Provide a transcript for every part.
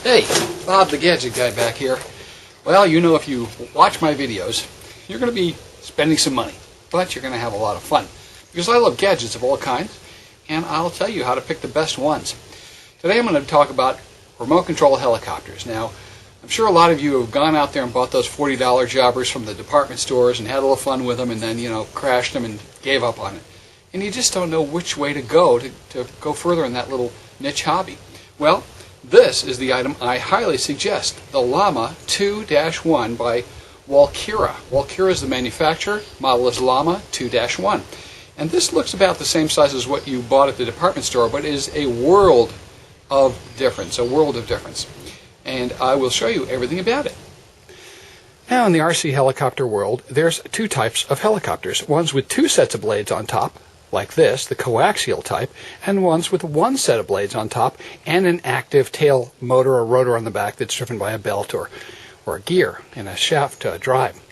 Hey, Bob the Gadget Guy back here. Well, you know, if you watch my videos, you're going to be spending some money, but you're going to have a lot of fun. Because I love gadgets of all kinds, and I'll tell you how to pick the best ones. Today I'm going to talk about remote control helicopters. Now, I'm sure a lot of you have gone out there and bought those $40 jobbers from the department stores and had a little fun with them and then, crashed them and gave up on it. And you just don't know which way to go further in that little niche hobby. Well, this is the item I highly suggest, the Llama 2-1 by Walkera. Walkera is the manufacturer, model is Llama 2-1. And this looks about the same size as what you bought at the department store, but is a world of difference, And I will show you everything about it. Now, in the RC helicopter world, there's two types of helicopters. Ones with two sets of blades on top, like this, the coaxial type, and ones with one set of blades on top and an active tail motor or rotor on the back that's driven by a belt or a gear and a shaft drive.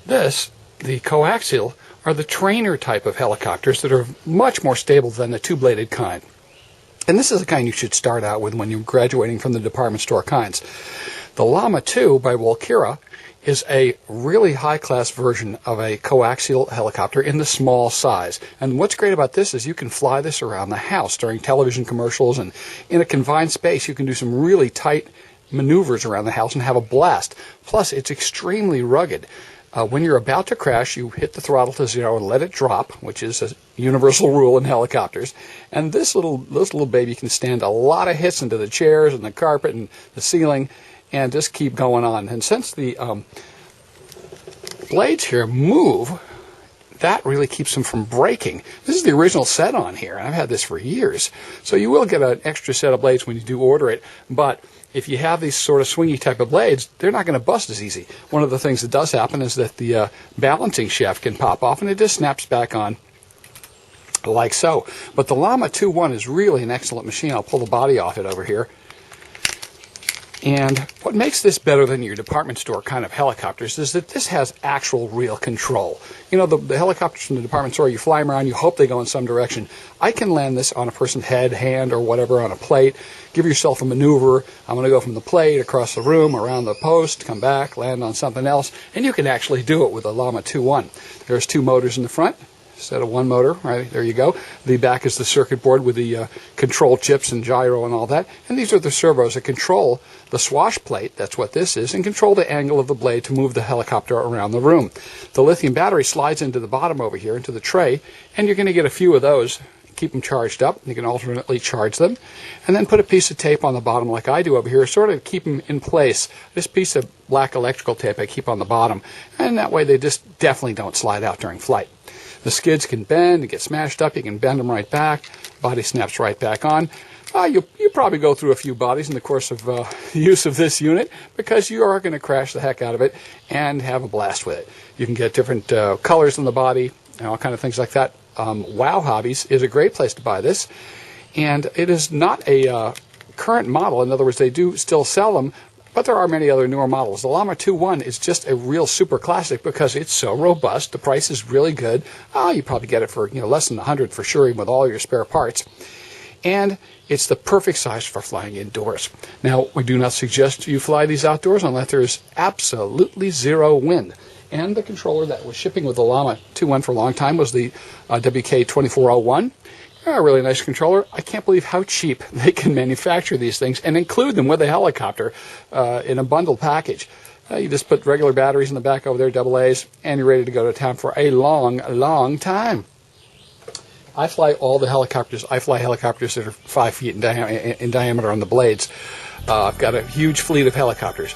The coaxial, are the trainer type of helicopters that are much more stable than the two-bladed kind. And this is the kind you should start out with when you're graduating from the department store kinds. The Llama 2 by Walkera is a really high-class version of a coaxial helicopter in the small size. And what's great about this is you can fly this around the house during television commercials, and in a confined space you can do some really tight maneuvers around the house and have a blast. Plus, it's extremely rugged. When you're about to crash, you hit the throttle to 0 and let it drop, which is a universal rule in helicopters. And this little baby can stand a lot of hits into the chairs and the carpet and the ceiling and just keep going on. And since the blades here move, that really keeps them from breaking. This is the original set on here, and I've had this for years. So you will get an extra set of blades when you do order it, but if you have these sort of swingy type of blades, they're not going to bust as easy. One of the things that does happen is that the balancing shaft can pop off, and it just snaps back on like so. But the Llama 2-1 is really an excellent machine. I'll pull the body off it over here. And what makes this better than your department store kind of helicopters is that this has actual real control. You know, the helicopters from the department store, you fly them around, you hope they go in some direction. I can land this on a person's head, hand, or whatever on a plate. Give yourself a maneuver. I'm going to go from the plate across the room, around the post, come back, land on something else. And you can actually do it with a Llama 2-1. There's two motors in the front. Instead of one motor, right, there you go. The back is the circuit board with the control chips and gyro and all that. And these are the servos that control the swash plate, that's what this is, and control the angle of the blade to move the helicopter around the room. The lithium battery slides into the bottom over here, into the tray, and you're going to get a few of those. Keep them charged up. You can alternately charge them. And then put a piece of tape on the bottom like I do over here, sort of keep them in place. This piece of black electrical tape I keep on the bottom, and that way they just definitely don't slide out during flight. The skids can bend and get smashed up. You can bend them right back. Body snaps right back on. You probably go through a few bodies in the course of use of this unit because you are going to crash the heck out of it and have a blast with it. You can get different colors on the body and all kind of things like that. Wow Hobbies is a great place to buy this. And it is not a current model. In other words, they do still sell them, but there are many other newer models. The Llama 2-1 is just a real super classic because it's so robust. The price is really good. You probably get it for less than $100 for sure, even with all your spare parts. And it's the perfect size for flying indoors. Now, we do not suggest you fly these outdoors unless there is absolutely zero wind. And the controller that was shipping with the Llama 2-1 for a long time was the WK2401. A really nice controller. I can't believe how cheap they can manufacture these things and include them with a helicopter in a bundled package. You just put regular batteries in the back over there, AA's, and you're ready to go to town for a long, long time. I fly all the helicopters. I fly helicopters that are 5 feet in diameter on the blades. I've got a huge fleet of helicopters.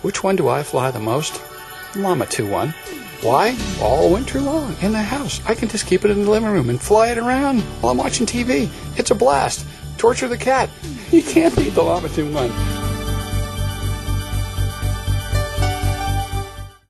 Which one do I fly the most? Llama 2-1. Why? All winter long in the house. I can just keep it in the living room and fly it around while I'm watching TV. It's a blast. Torture the cat. You can't beat the Llama 2-1.